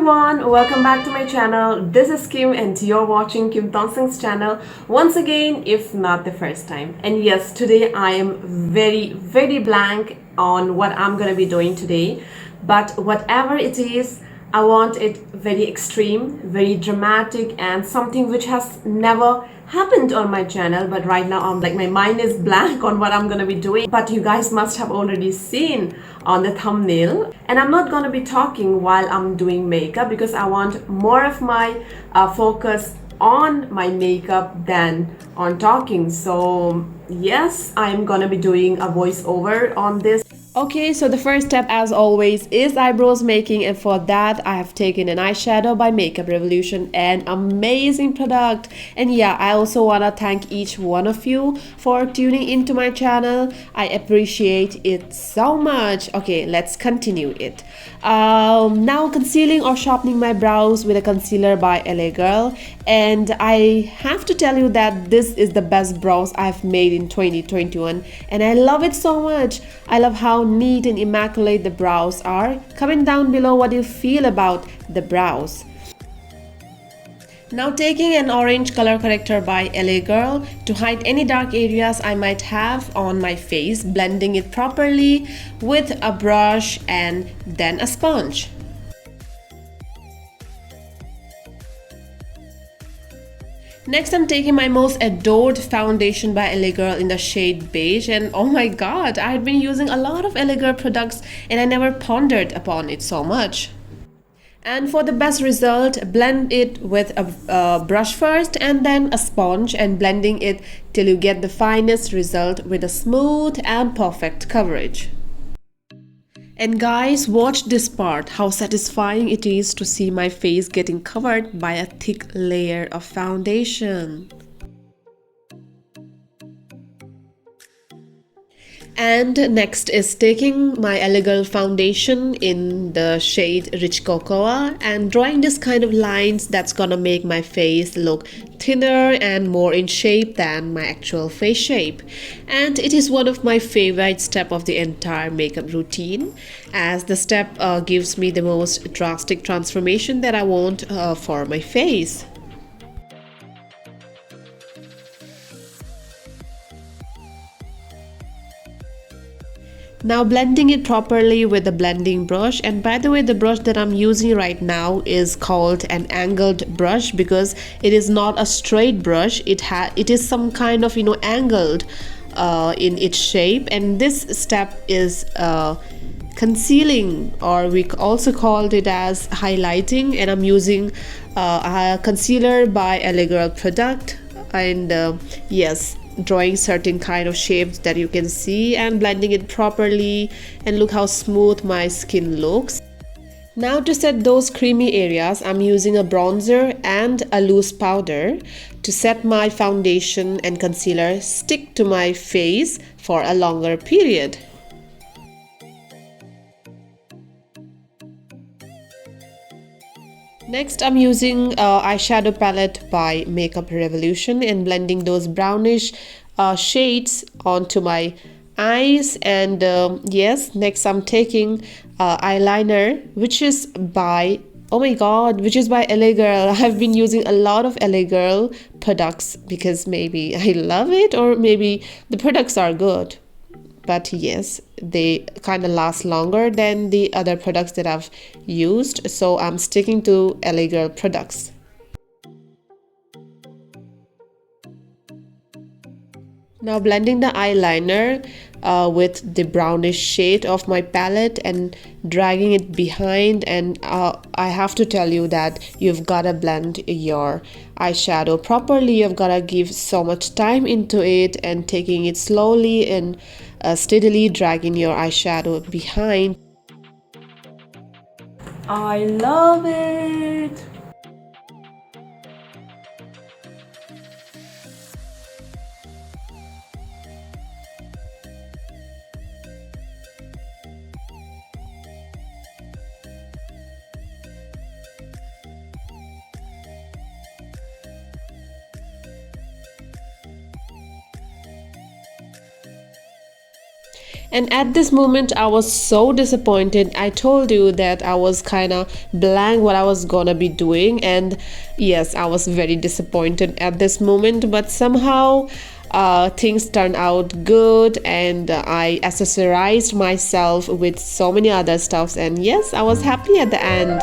everyone, welcome back to my channel. This is Kim and you're watching Kim Thompson's channel once again, if not the first time. And yes, today I am very blank on what I'm gonna be doing today, but whatever it is, I want it very extreme, very dramatic, and something which has never happened on my channel. But right now I'm like, my mind is blank on what I'm gonna be doing, but you guys must have already seen on the thumbnail. And I'm not gonna be talking while I'm doing makeup because I want more of my focus on my makeup than on talking. So yes, I'm gonna be doing a voiceover on this. Okay, so the first step as always is eyebrows making, and for that I have taken an eyeshadow by Makeup Revolution, an amazing product. And yeah, I also want to thank each one of you for tuning into my channel. I appreciate it so much. Okay, let's continue it. Now concealing or sharpening my brows with a concealer by LA Girl, and I have to tell you that this is the best brows I've made in 2021 and I love it so much. I love how neat and immaculate the brows are. Comment down below what you feel about the brows. Now taking an orange color corrector by LA Girl to hide any dark areas I might have on my face, blending it properly with a brush and then a sponge. Next, I'm taking my most adored foundation by LA Girl in the shade beige, and oh my god, I had been using a lot of LA Girl products and I never pondered upon it so much. And for the best result, blend it with a brush first and then a sponge, and blending it till you get the finest result with a smooth and perfect coverage. And guys, watch this part, how satisfying it is to see my face getting covered by a thick layer of foundation. And next is taking my LA Girl foundation in the shade Rich Cocoa and drawing this kind of lines that's gonna make my face look thinner and more in shape than my actual face shape. And it is one of my favorite steps of the entire makeup routine, as the step gives me the most drastic transformation that I want for my face. Now blending it properly with the blending brush, and by the way, the brush that I'm using right now is called an angled brush because it is not a straight brush. It is some kind of angled in its shape, and this step is concealing, or we also called it as highlighting, and I'm using a concealer by LA Girl product, and yes, drawing certain kind of shapes that you can see and blending it properly, and look how smooth my skin looks. Now to set those creamy areas, I'm using a bronzer and a loose powder to set my foundation and concealer stick to my face for a longer period. Next, I'm using eyeshadow palette by Makeup Revolution and blending those brownish shades onto my eyes. And yes, next I'm taking eyeliner, which is by, oh my god, which is by LA Girl. I've been using a lot of LA Girl products because maybe I love it or maybe the products are good. But yes, they kind of last longer than the other products that I've used, so I'm sticking to LA Girl products. Now blending the eyeliner with the brownish shade of my palette and dragging it behind, and I have to tell you that you've gotta blend your eyeshadow properly. You've gotta give so much time into it and taking it slowly and steadily dragging your eyeshadow behind. I love it! And at this moment, I was so disappointed. I told you that I was kind of blank what I was gonna be doing, and yes, I was very disappointed at this moment, but somehow things turned out good, and I accessorized myself with so many other stuffs, and yes, I was happy at the end.